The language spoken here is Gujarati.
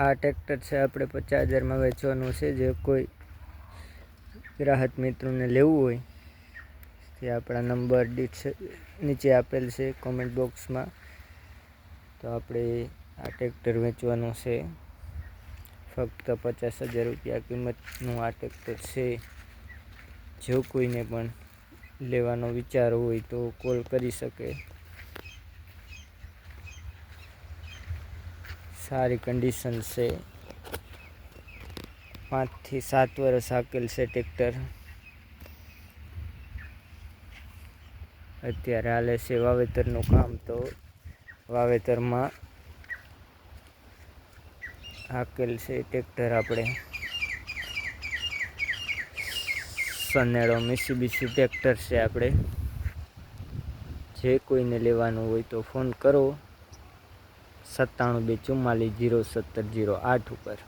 આ ટ્રેક્ટર છે આપણે 50,000માં વેચવાનું છે. જે કોઈ ગ્રાહક મિત્રોને લેવું હોય તે આપણા નંબર નીચે આપેલ છે કોમેન્ટ બોક્સમાં. તો આપણે આ ટ્રેક્ટર વેચવાનું છે. ફક્ત 50,000 રૂપિયા કિંમતનું આ ટ્રેક્ટર છે. જો કોઈને પણ લેવાનો વિચાર હોય તો કોલ કરી શકે. સારી કન્ડિશન છે. 5 થી 7 વર્ષ હાકેલ છે ટ્રેક્ટર. અત્યારે હાલે છે વાવેતરનું કામ. તો વાવેતરમાં હાકેલ છે ટ્રેક્ટર આપણે. સનેડો મિત્સુબિશી ટ્રેક્ટર છે આપણે. જે કોઈને લેવાનું હોય તો ફોન કરો 9724407008 ઉપર.